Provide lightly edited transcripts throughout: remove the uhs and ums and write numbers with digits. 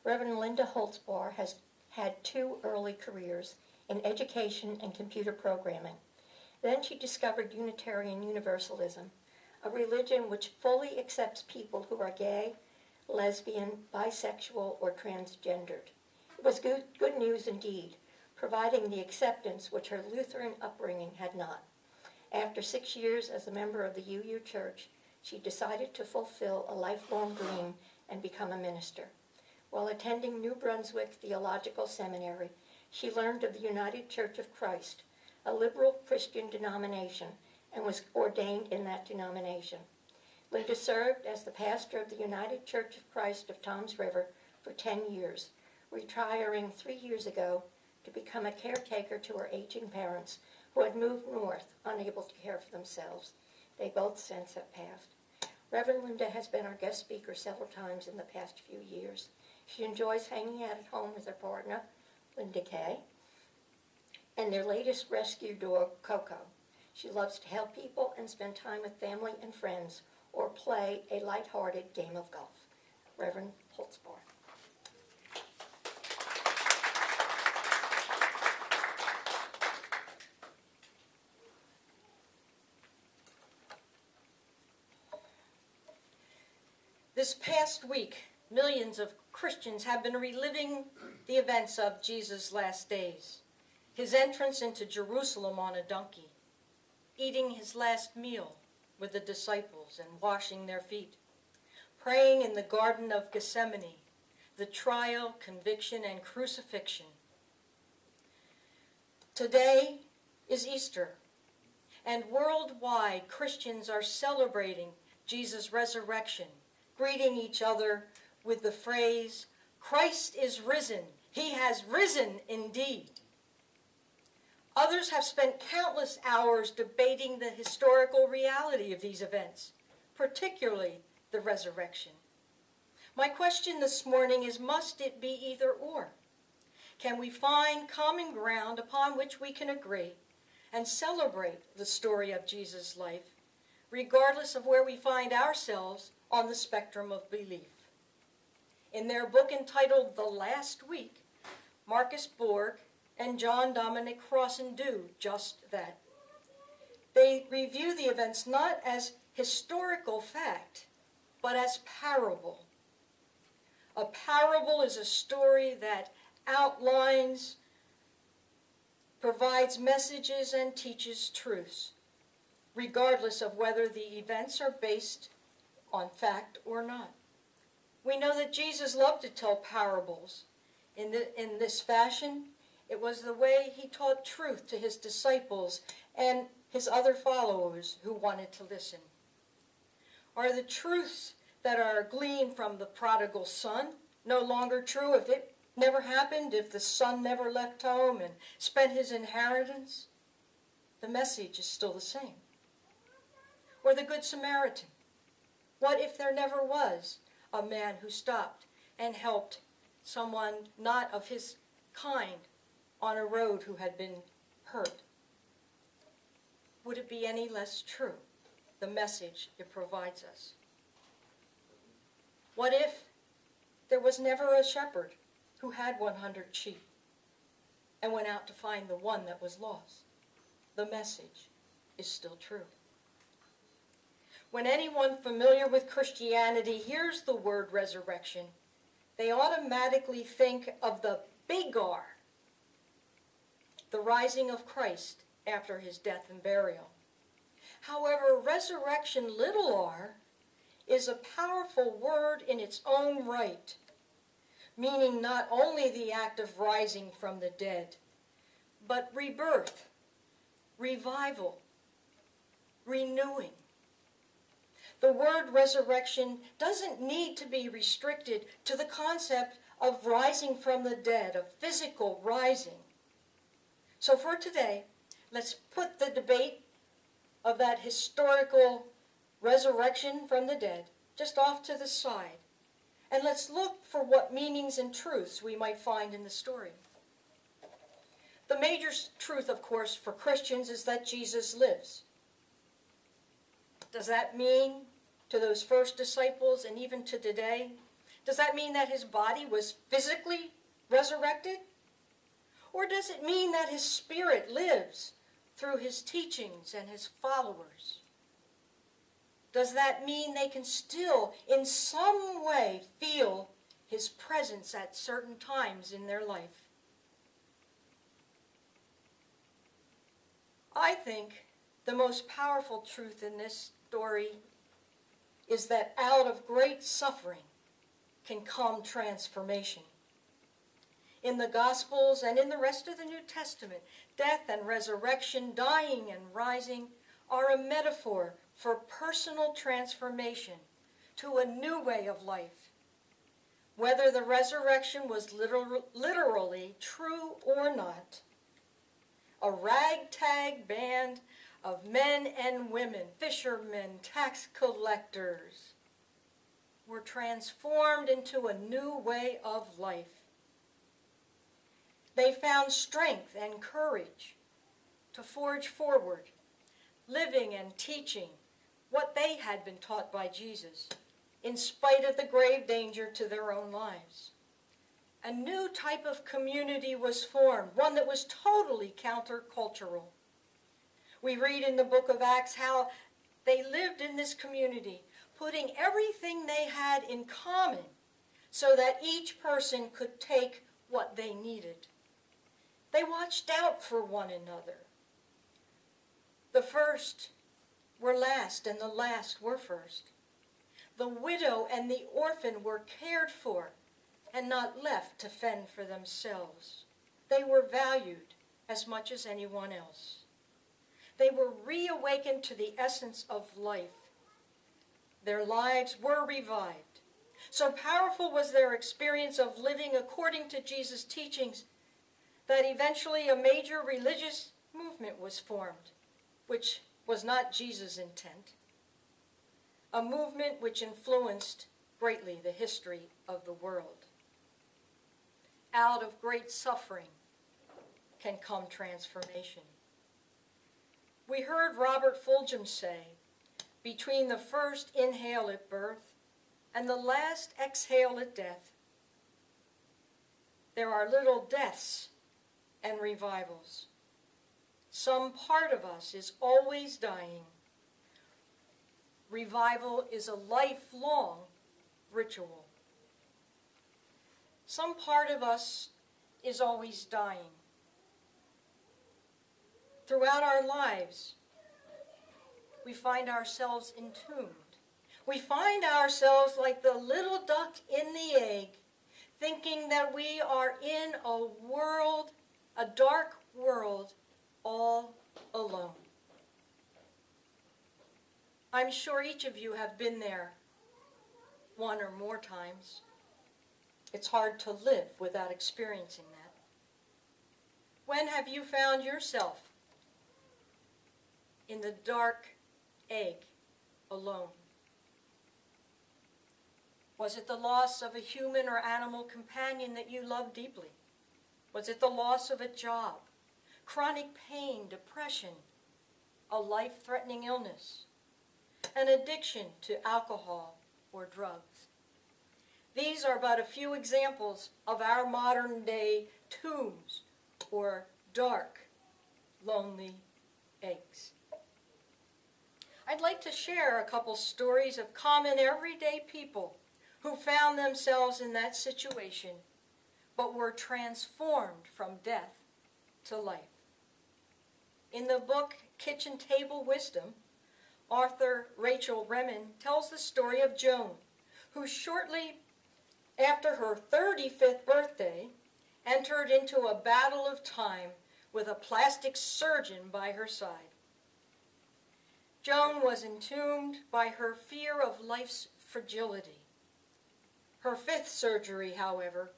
Reverend Linda Holzbaur has had 2 early careers in education and computer programming. Then she discovered Unitarian Universalism, a religion which fully accepts people who are gay, lesbian, bisexual, or transgendered. It was good news indeed, providing the acceptance which her Lutheran upbringing had not. After 6 years as a member of the UU Church, she decided to fulfill a lifelong dream and become a minister. While attending New Brunswick Theological Seminary, she learned of the United Church of Christ, a liberal Christian denomination, and was ordained in that denomination. Linda served as the pastor of the United Church of Christ of Toms River for 10 years, retiring 3 years ago to become a caretaker to her aging parents who had moved north, unable to care for themselves. They both since have passed. Reverend Linda has been our guest speaker several times in the past few years. She enjoys hanging out at home with her partner, Linda Kay, and their latest rescue dog, Coco. She loves to help people and spend time with family and friends, or play a lighthearted game of golf. Reverend Holzbaur. This past week, millions of Christians have been reliving the events of Jesus' last days. His entrance into Jerusalem on a donkey, eating his last meal with the disciples and washing their feet, praying in the Garden of Gethsemane, the trial, conviction, and crucifixion. Today is Easter, and worldwide Christians are celebrating Jesus' resurrection, greeting each other with the phrase, "Christ is risen. He has risen indeed." Others have spent countless hours debating the historical reality of these events, particularly the resurrection. My question this morning is, must it be either or? Can we find common ground upon which we can agree and celebrate the story of Jesus' life, regardless of where we find ourselves on the spectrum of belief? In their book entitled The Last Week, Marcus Borg and John Dominic Crossan do just that. They review the events not as historical fact, but as parable. A parable is a story that outlines, provides messages, and teaches truths, regardless of whether the events are based on fact or not. We know that Jesus loved to tell parables. In this fashion, it was the way he taught truth to his disciples and his other followers who wanted to listen. Are the truths that are gleaned from the prodigal son no longer true if it never happened, if the son never left home and spent his inheritance? The message is still the same. Or the Good Samaritan. What if there never was a man who stopped and helped someone not of his kind on a road who had been hurt? Would it be any less true, the message it provides us? What if there was never a shepherd who had 100 sheep and went out to find the one that was lost? The message is still true. When anyone familiar with Christianity hears the word resurrection, they automatically think of the big R, the rising of Christ after his death and burial. However, resurrection, little r, is a powerful word in its own right, meaning not only the act of rising from the dead, but rebirth, revival, renewing. The word resurrection doesn't need to be restricted to the concept of rising from the dead, of physical rising. So for today, let's put the debate of that historical resurrection from the dead just off to the side, and let's look for what meanings and truths we might find in the story. The major truth, of course, for Christians is that Jesus lives. Does that mean to those first disciples and even to today? Does that mean that his body was physically resurrected? Or does it mean that his spirit lives through his teachings and his followers? Does that mean they can still, in some way, feel his presence at certain times in their life? I think the most powerful truth in this story is that out of great suffering can come transformation. In the Gospels and in the rest of the New Testament, death and resurrection, dying and rising are a metaphor for personal transformation to a new way of life. Whether the resurrection was literally true or not, a ragtag band of men and women, fishermen, tax collectors, were transformed into a new way of life. They found strength and courage to forge forward, living and teaching what they had been taught by Jesus, in spite of the grave danger to their own lives. A new type of community was formed, one that was totally countercultural. We read in the book of Acts how they lived in this community, putting everything they had in common so that each person could take what they needed. They watched out for one another. The first were last, and the last were first. The widow and the orphan were cared for and not left to fend for themselves. They were valued as much as anyone else. They were reawakened to the essence of life. Their lives were revived. So powerful was their experience of living according to Jesus' teachings that eventually a major religious movement was formed, which was not Jesus' intent. A movement which influenced greatly the history of the world. Out of great suffering can come transformation. We heard Robert Fulghum say, between the first inhale at birth and the last exhale at death, there are little deaths and revivals. Some part of us is always dying. Revival is a lifelong ritual. Some part of us is always dying. Throughout our lives, we find ourselves entombed. We find ourselves like the little duck in the egg, thinking that we are in a world, a dark world, all alone. I'm sure each of you have been there one or more times. It's hard to live without experiencing that. When have you found yourself in the dark egg alone? Was it the loss of a human or animal companion that you loved deeply? Was it the loss of a job, chronic pain, depression, a life-threatening illness, an addiction to alcohol or drugs? These are but a few examples of our modern-day tombs or dark, lonely eggs. I'd like to share a couple stories of common everyday people who found themselves in that situation but were transformed from death to life. In the book Kitchen Table Wisdom, author Rachel Remen tells the story of Joan, who shortly after her 35th birthday entered into a battle of time with a plastic surgeon by her side. Joan was entombed by her fear of life's fragility. Her 5th surgery, however,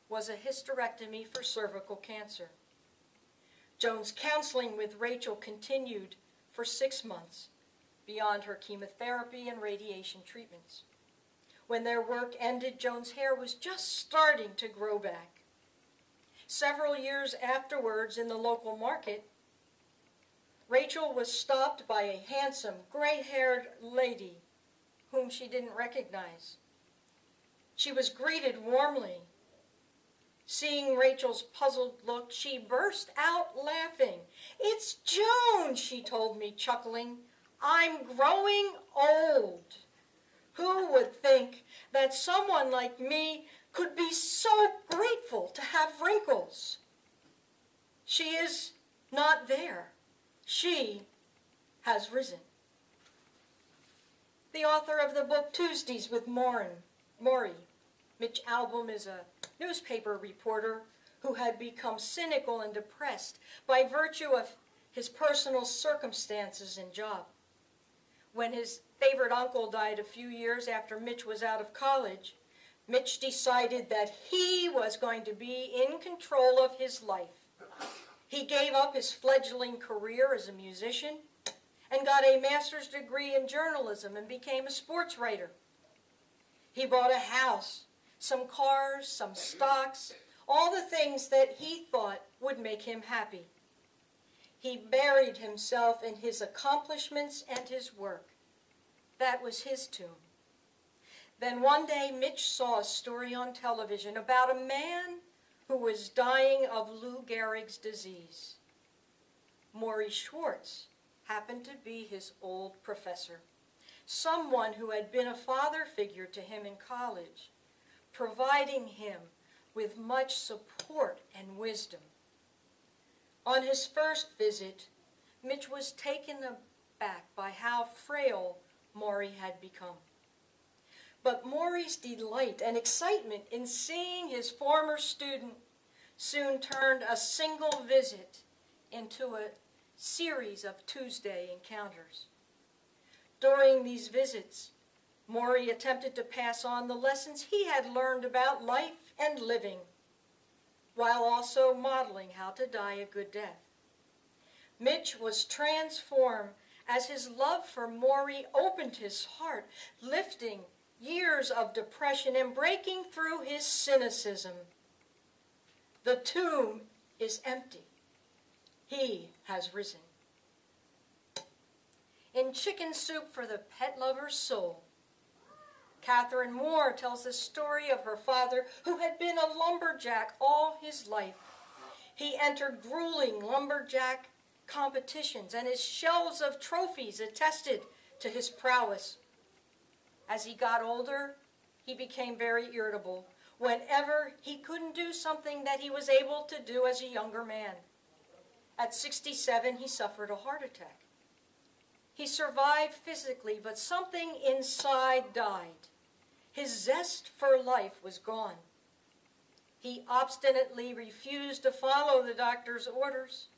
was a hysterectomy for cervical cancer. Joan's counseling with Rachel continued for 6 months beyond her chemotherapy and radiation treatments. When their work ended, Joan's hair was just starting to grow back. Several years afterwards in the local market, Rachel was stopped by a handsome, gray-haired lady whom she didn't recognize. She was greeted warmly. Seeing Rachel's puzzled look, she burst out laughing. "It's Joan," she told me, chuckling. "I'm growing old. Who would think that someone like me could be so grateful to have wrinkles?" She is not there. She has risen. The author of the book Tuesdays with Morrie, Mitch Albom, is a newspaper reporter who had become cynical and depressed by virtue of his personal circumstances and job. When his favorite uncle died a few years after Mitch was out of college, Mitch decided that he was going to be in control of his life. He gave up his fledgling career as a musician and got a master's degree in journalism and became a sports writer. He bought a house, some cars, some stocks, all the things that he thought would make him happy. He buried himself in his accomplishments and his work. That was his tomb. Then one day, Mitch saw a story on television about a man who was dying of Lou Gehrig's disease. Morrie Schwartz happened to be his old professor, someone who had been a father figure to him in college, providing him with much support and wisdom. On his first visit, Mitch was taken aback by how frail Morrie had become. But Morrie's delight and excitement in seeing his former student soon turned a single visit into a series of Tuesday encounters. During these visits, Morrie attempted to pass on the lessons he had learned about life and living, while also modeling how to die a good death. Mitch was transformed as his love for Morrie opened his heart, lifting years of depression and breaking through his cynicism. The tomb is empty. He has risen. In Chicken Soup for the Pet Lover's Soul, Catherine Moore tells the story of her father who had been a lumberjack all his life. He entered grueling lumberjack competitions, and his shelves of trophies attested to his prowess. As he got older, he became very irritable whenever he couldn't do something that he was able to do as a younger man. At 67, he suffered a heart attack. He survived physically, but something inside died. His zest for life was gone. He obstinately refused to follow the doctor's orders.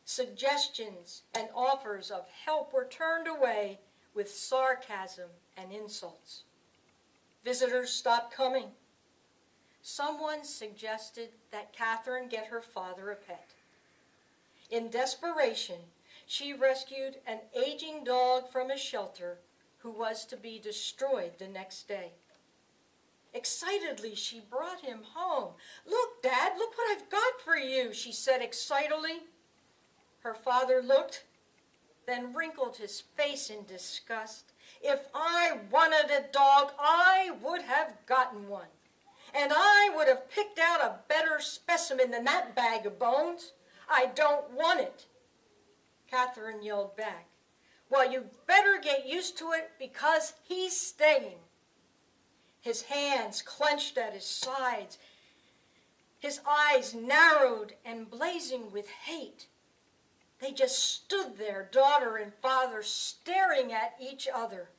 Suggestions and offers of help were turned away with sarcasm and insults. Visitors stopped coming. Someone suggested that Catherine get her father a pet. In desperation, she rescued an aging dog from a shelter who was to be destroyed the next day. Excitedly, she brought him home. "Look, Dad, look what I've got for you," she said excitedly. Her father looked, then wrinkled his face in disgust. "If I wanted a dog, I would have gotten one. And I would have picked out a better specimen than that bag of bones. I don't want it." Catherine yelled back, "Well, you better get used to it because he's staying." His hands clenched at his sides, his eyes narrowed and blazing with hate. They just stood there, daughter and father, staring at each other.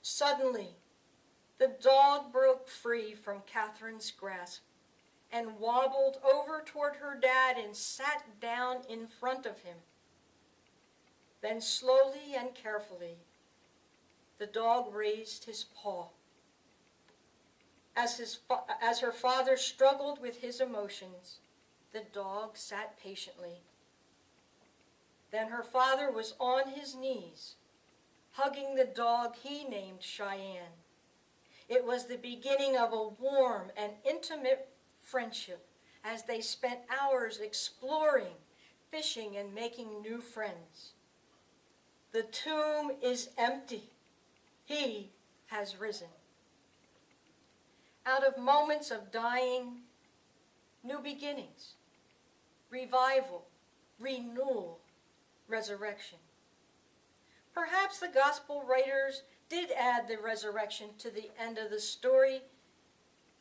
Suddenly, the dog broke free from Catherine's grasp and wobbled over toward her dad and sat down in front of him. Then slowly and carefully, the dog raised his paw. As her father struggled with his emotions, the dog sat patiently. Then her father was on his knees, hugging the dog he named Cheyenne. It was the beginning of a warm and intimate friendship as they spent hours exploring, fishing, and making new friends. The tomb is empty. He has risen. Out of moments of dying, new beginnings, revival, renewal, resurrection. Perhaps the gospel writers did add the resurrection to the end of the story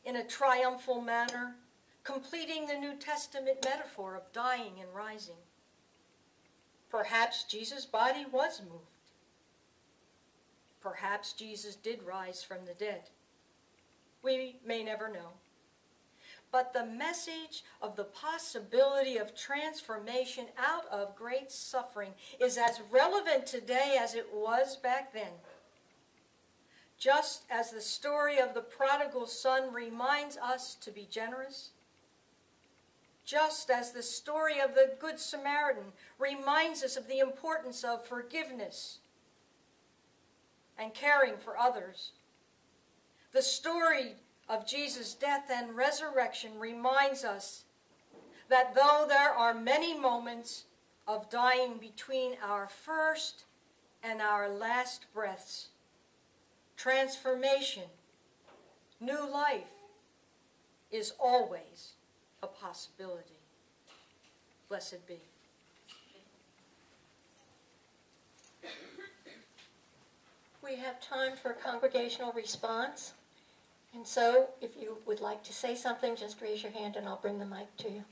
in a triumphal manner, completing the New Testament metaphor of dying and rising. Perhaps Jesus' body was moved. Perhaps Jesus did rise from the dead. We may never know. But the message of the possibility of transformation out of great suffering is as relevant today as it was back then. Just as the story of the prodigal son reminds us to be generous, just as the story of the Good Samaritan reminds us of the importance of forgiveness and caring for others, the story of Jesus' death and resurrection reminds us that though there are many moments of dying between our first and our last breaths, transformation, new life, is always a possibility. Blessed be. We have time for congregational response. And so, if you would like to say something, just raise your hand and I'll bring the mic to you.